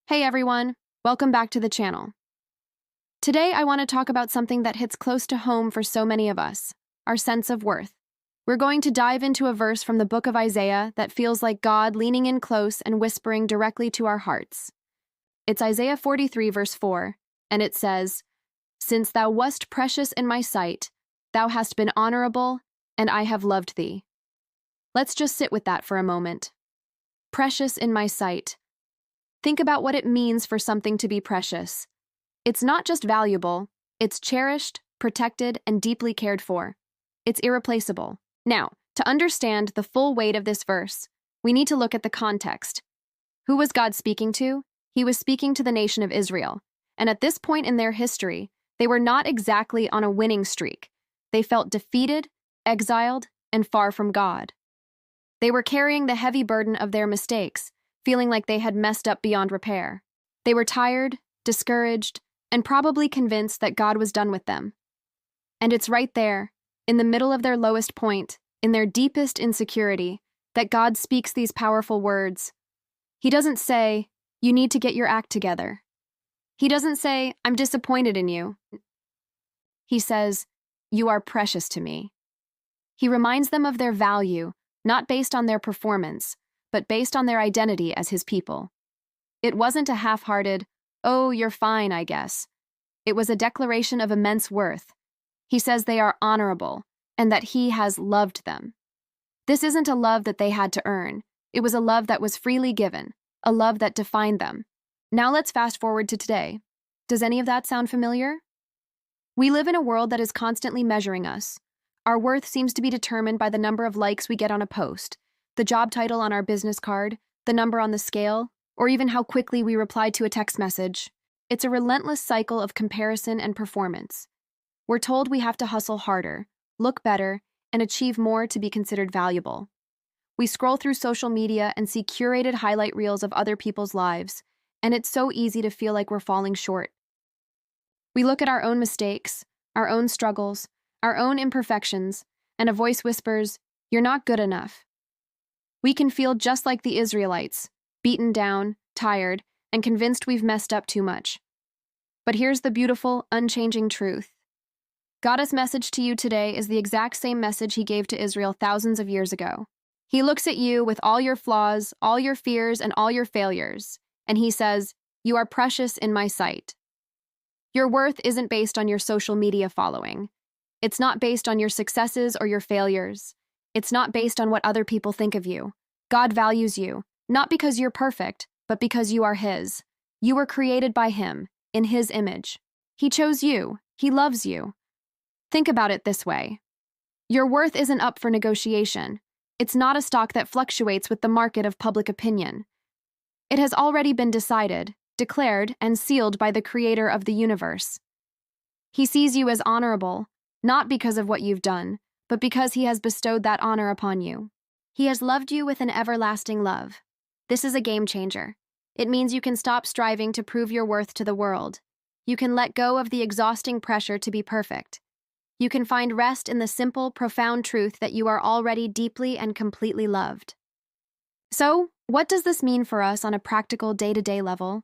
Hey everyone, welcome back to the channel. Today I want to talk about something that hits close to home for so many of us, our sense of worth. We're going to dive into a verse from the book of Isaiah that feels like God leaning in close and whispering directly to our hearts. It's Isaiah 43 verse 4, and it says, "Since thou wast precious in my sight, thou hast been honourable, and I have loved thee." Let's just sit with that for a moment. Precious in my sight. Think about what it means for something to be precious. It's not just valuable, it's cherished, protected, and deeply cared for. It's irreplaceable. Now, to understand the full weight of this verse, we need to look at the context. Who was God speaking to? He was speaking to the nation of Israel. And at this point in their history, they were not exactly on a winning streak. They felt defeated, exiled, and far from God. They were carrying the heavy burden of their mistakes, feeling like they had messed up beyond repair. They were tired, discouraged, and probably convinced that God was done with them. And it's right there, in the middle of their lowest point, in their deepest insecurity, that God speaks these powerful words. He doesn't say, "You need to get your act together." He doesn't say, "I'm disappointed in you." He says, "You are precious to me." He reminds them of their value, not based on their performance, but based on their identity as his people. It wasn't a half-hearted, "Oh, you're fine, I guess." It was a declaration of immense worth. He says they are honourable, and that he has loved them. This isn't a love that they had to earn. It was a love that was freely given, a love that defined them. Now let's fast forward to today. Does any of that sound familiar? We live in a world that is constantly measuring us. Our worth seems to be determined by the number of likes we get on a post, the job title on our business card, the number on the scale, or even how quickly we reply to a text message. It's a relentless cycle of comparison and performance. We're told we have to hustle harder, look better, and achieve more to be considered valuable. We scroll through social media and see curated highlight reels of other people's lives, and it's so easy to feel like we're falling short. We look at our own mistakes, our own struggles, our own imperfections, and a voice whispers, "You're not good enough." We can feel just like the Israelites, beaten down, tired, and convinced we've messed up too much. But here's the beautiful, unchanging truth. God's message to you today is the exact same message he gave to Israel thousands of years ago. He looks at you with all your flaws, all your fears, and all your failures, and he says, "You are precious in my sight." Your worth isn't based on your social media following. It's not based on your successes or your failures. It's not based on what other people think of you. God values you, not because you're perfect, but because you are his. You were created by him, in his image. He chose you. He loves you. Think about it this way. Your worth isn't up for negotiation. It's not a stock that fluctuates with the market of public opinion. It has already been decided, declared, and sealed by the creator of the universe. He sees you as honourable, not because of what you've done, but because he has bestowed that honor upon you. He has loved you with an everlasting love. This is a game changer. It means you can stop striving to prove your worth to the world. You can let go of the exhausting pressure to be perfect. You can find rest in the simple, profound truth that you are already deeply and completely loved. So, what does this mean for us on a practical day-to-day level?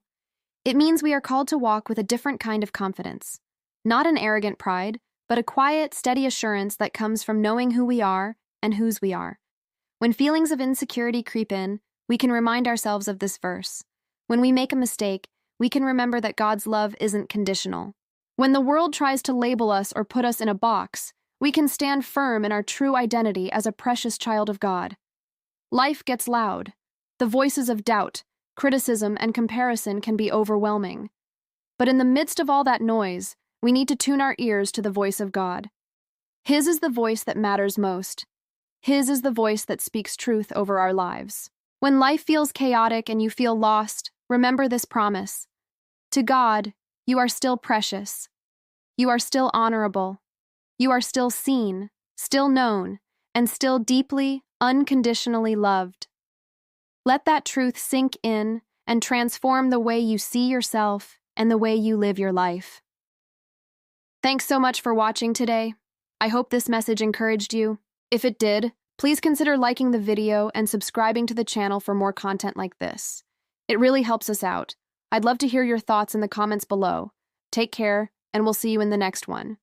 It means we are called to walk with a different kind of confidence. Not an arrogant pride, but a quiet, steady assurance that comes from knowing who we are and whose we are. When feelings of insecurity creep in, we can remind ourselves of this verse. When we make a mistake, we can remember that God's love isn't conditional. When the world tries to label us or put us in a box, we can stand firm in our true identity as a precious child of God. Life gets loud. The voices of doubt, criticism, and comparison can be overwhelming. But in the midst of all that noise, we need to tune our ears to the voice of God. His is the voice that matters most. His is the voice that speaks truth over our lives. When life feels chaotic and you feel lost, remember this promise. To God, you are still precious. You are still honourable. You are still seen, still known, and still deeply, unconditionally loved. Let that truth sink in and transform the way you see yourself and the way you live your life. Thanks so much for watching today. I hope this message encouraged you. If it did, please consider liking the video and subscribing to the channel for more content like this. It really helps us out. I'd love to hear your thoughts in the comments below. Take care, and we'll see you in the next one.